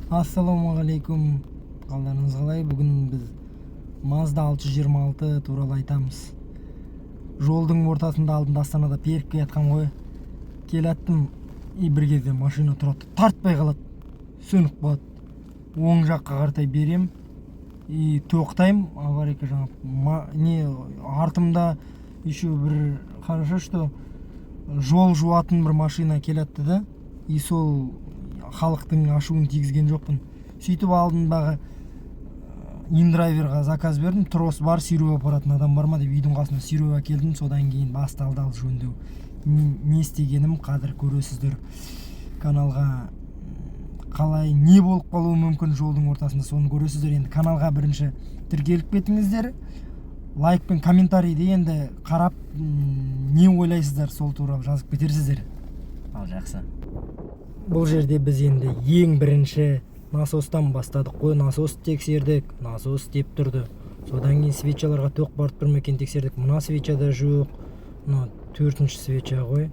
Ассалаумағалейкум, қалдарыңыз қалай? Бүгін біз Mazda 626 туралы айтамыз. Жолдың ортасында алдында Астанада періп келатқам ғой. Келаттым, бір кезде машина тұрады, тартпай қалады, сөніп қалады. Оң жаққа қаратай берем, тоқтайым, аварийка артымда еще бір хорошо, что жол жуатын бір машина келатты да, сол халықтың ашуын тигізген жоқпын. Сөйтіп алдындағы индрайверға заказ бердім, трос бар, сүйреп апаратын адам бар ма деп үйдің қасына сүйреп әкелдім. Содан кейін басталды ал жөндеу. Не істегенім қазір көресіздер. Каналға қалай не болып қалуы мүмкін жолдың ортасында, соны көресіздер. Енді каналға бірінші тіркеліп кетіңіздер, лайк пен комментарийді енді қарап не ойлайсыздар сол туралы жазып кетерсіздер. Ал жақсы. Бұл жерде біз енді ең бірінші насостан бастадық қой. Насос тексердік, насос істеп тұрды. Содан кейін свечаларға тоқ барып тұр ма екен тексердік. Мына свечада жоқ, мына төртінші свеча ғой.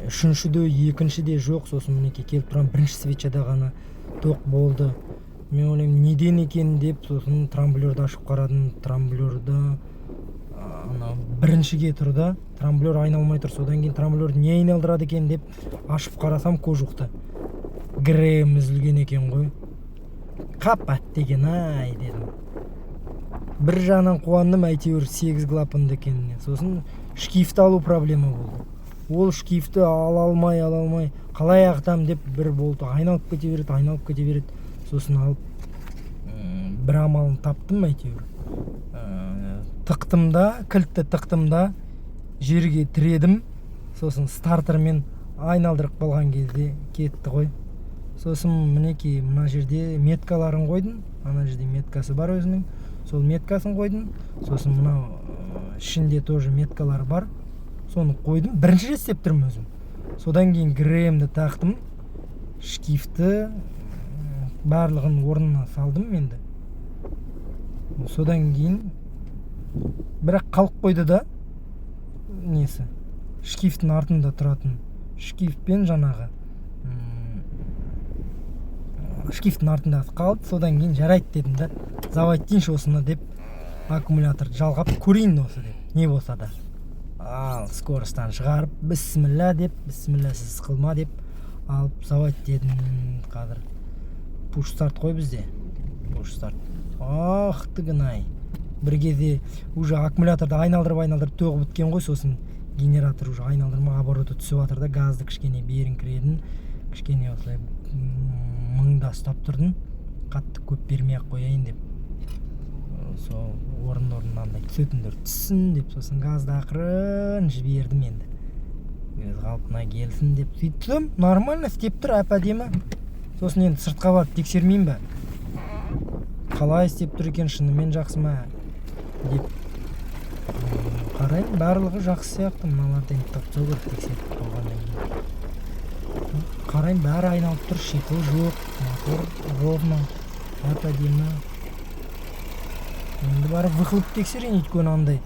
Үшіншіде, екіншіде жоқ. Сосын мінекей келіп тұрған бірінші свечада ғана тоқ болды. Мен ойлаймын, неден екен деп, сосын трамблерді ашып қарадым. Трамблерді біріншіге тұрды, трамблер айналмай тұр. Содан кейін трамблерді не айналдырады екен деп ашып қарасам, кожуқты грем үзілген екен ғой. Қапат деген ай дедім. Бір жағынан қуандым, әйтеуір 8 клапанды екеніне. Сосын шкифті алу проблема болды. Ол шкифті ала алмай қалай ағытам деп бір болды. Айналып кете береді. Сосын алып бір амалын таптым әйтеуір. Кілтті тықтымда жерге тіредім. Сосын стартермен айналдырып қалған кезде кетті ғой. Сосын мінекей мына жерде меткаларын қойдым. Ана жерде меткасы бар өзінің. Сол меткасын қойдым. Сосын мына ішінде тоже меткалар бар. Соны қойдым. Бірінші рет істеп тұрмын өзім. Содан кейін гремді тақтым. Шкифті барлығын орнына салдым енді. Содан кейін бірақ қалып қойды да несі, шкифтің артында тұратын шкифтпен жаңағы шкифтің артында қалды. Содан кейін жарайды дедім да, заводь дейінші осыны деп аккумуляторды жалғап көрейін осы деп, не болса да. Ал скоростан шығарып, бісміллә деп, бісмілләсіз қылма деп алып заводь дедім. Қазір пуш старт қой бізде, пуш старт. Тігін-ай, бір кезде уже аккумуляторды айналдырып тоғы біткен ғой. Сосын генератор уже айналдырма обороты түсіп жатыр да, газды кішкене беріңкіредім, кішкене осылай мыңда ұстап тұрдым, қатты көп бермей-ақ қояйын деп. Сол орын-орнынандай түсетіндер түссін деп, сосын газды ақырын жібердім енді. Өз қалпына келсін деп сөйттім. Нормально істеп тұр, әп-әдемі. Сосын енді сыртқа барып тексермеймін ба, қалай істеп тұр екен, шынымен жақсы ма деп қараймын. Барлығы жақсы сияқты. Мыналарды енді тапса көріп тексеріп қойғаннан кейін қараймын, бәрі айналып тұр, шиқыл жоқ, мотор ровно, әп-әдемі. Енді барып выхлоп тексерейін, өйткені андай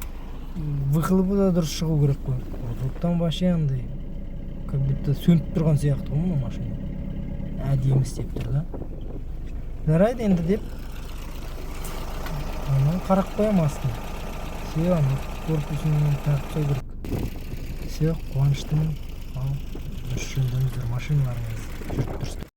выхлопы да дұрыс шығу керек қой. Выхлоптан вообще андай как будто сөніп тұрған сияқты ғой мына машина. Әдемі істеп тұр да. Жарайды енді деп қарап қоям астын. Все, корпусын тағып қой керек. Все, қуаныштымын. Ал, дұрыс жөндеңіздер, машиналарыңыз жүріп тұрсын.